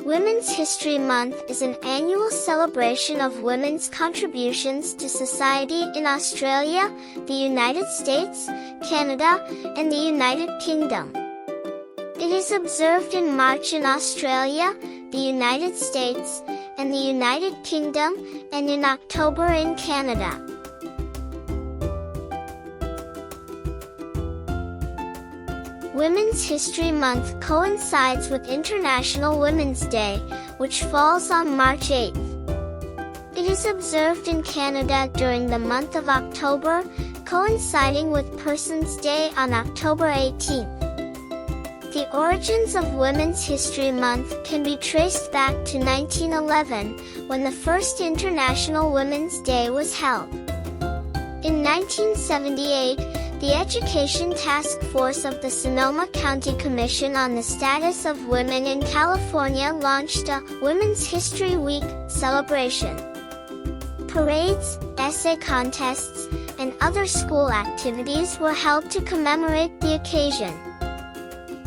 Women's History Month is an annual celebration of women's contributions to society in Australia, the United States, Canada, and the United Kingdom. It is observed in March in Australia, the United States, and the United Kingdom, and in October in Canada. Women's History Month coincides with International Women's Day, which falls on March 8th. It is observed in Canada during the month of October, coinciding with Persons Day on October 18th. The origins of Women's History Month can be traced back to 1911, when the first International Women's Day was held. In 1978, the Education Task Force of the Sonoma County Commission on the Status of Women in California launched a Women's History Week celebration. Parades, essay contests, and other school activities were held to commemorate the occasion.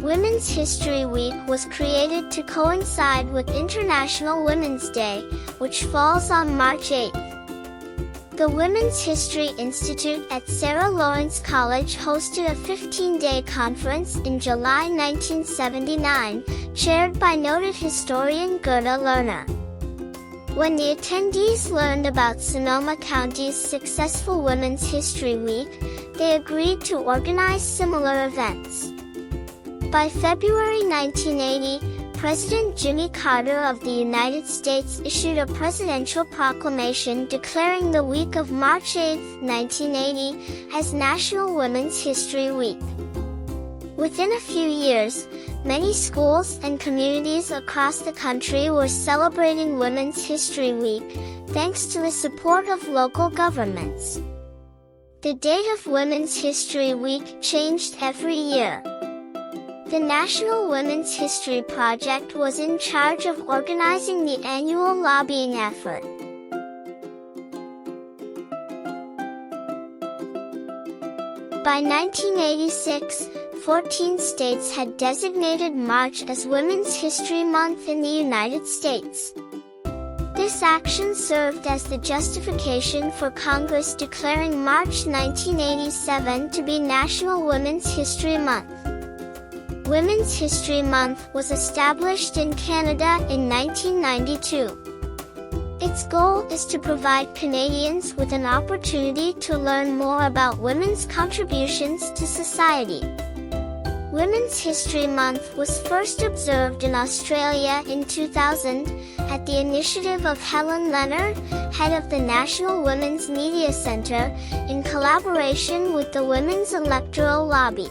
Women's History Week was created to coincide with International Women's Day, which falls on March 8th. The Women's History Institute at Sarah Lawrence College hosted a 15-day conference in July 1979, chaired by noted historian Gerda Lerner. When the attendees learned about Sonoma County's successful Women's History Week, they agreed to organize similar events. By February 1980, President Jimmy Carter of the United States issued a presidential proclamation declaring the week of March 8, 1980, as National Women's History Week. Within a few years, many schools and communities across the country were celebrating Women's History Week, thanks to the support of local governments. The date of Women's History Week changed every year. The National Women's History Project was in charge of organizing the annual lobbying effort. By 1986, 14 states had designated March as Women's History Month in the United States. This action served as the justification for Congress declaring March 1987 to be National Women's History Month. Women's History Month was established in Canada in 1992. Its goal is to provide Canadians with an opportunity to learn more about women's contributions to society. Women's History Month was first observed in Australia in 2000, at the initiative of Helen Leonard, head of the National Women's Media Centre, in collaboration with the Women's Electoral Lobby.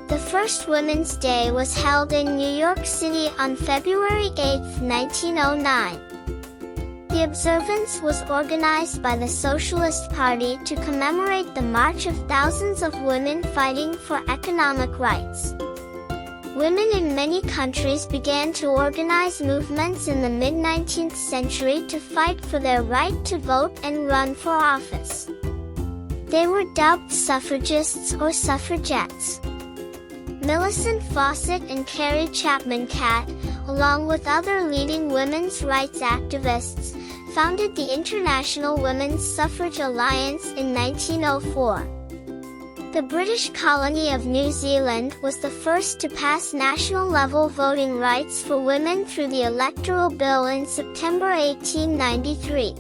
The first Women's Day was held in New York City on February 8, 1909. The observance was organized by the Socialist Party to commemorate the march of thousands of women fighting for economic rights. Women in many countries began to organize movements in the mid-19th century to fight for their right to vote and run for office. They were dubbed suffragists or suffragettes. Millicent Fawcett and Carrie Chapman Catt, along with other leading women's rights activists, founded the International Women's Suffrage Alliance in 1904. The British colony of New Zealand was the first to pass national-level voting rights for women through the Electoral Bill in September 1893.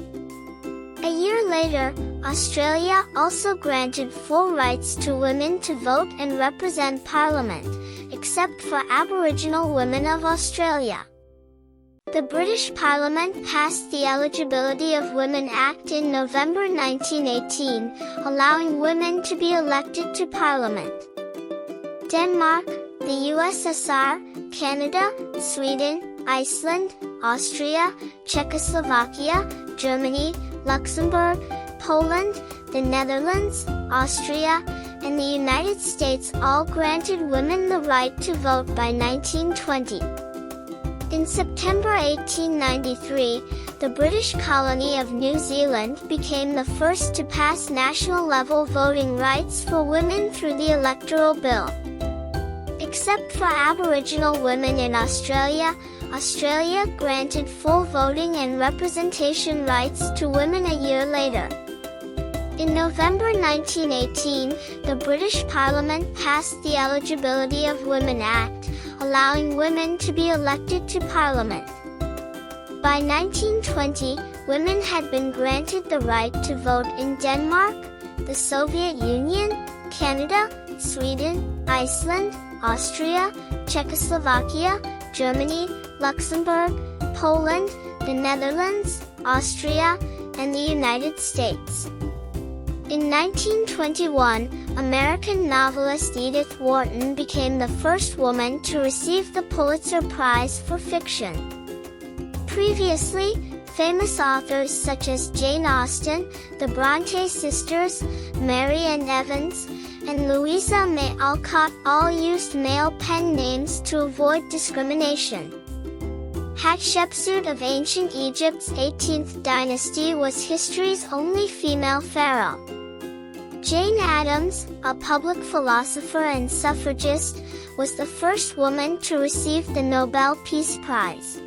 A year later, Australia also granted full rights to women to vote and represent Parliament, except for Aboriginal women of Australia. The British Parliament passed the Eligibility of Women Act in November 1918, allowing women to be elected to Parliament. Denmark, the USSR, Canada, Sweden, Iceland, Austria, Czechoslovakia, Germany, Luxembourg, Poland, the Netherlands, Austria, and the United States all granted women the right to vote by 1920. In September 1893, the British colony of New Zealand became the first to pass national-level voting rights for women through the Electoral Bill. Except for Aboriginal women in Australia, Australia granted full voting and representation rights to women a year later. In November 1918, the British Parliament passed the Eligibility of Women Act, allowing women to be elected to Parliament. By 1920, women had been granted the right to vote in Denmark, the Soviet Union, Canada, Sweden, Iceland, Austria, Czechoslovakia, Germany, Luxembourg, Poland, the Netherlands, Austria, and the United States. In 1921, American novelist Edith Wharton became the first woman to receive the Pulitzer Prize for fiction. Previously, famous authors such as Jane Austen, the Bronte sisters, Mary Ann Evans, and Louisa May Alcott all used male pen names to avoid discrimination. Hatshepsut of ancient Egypt's 18th dynasty was history's only female pharaoh. Jane Addams, a public philosopher and suffragist, was the first woman to receive the Nobel Peace Prize.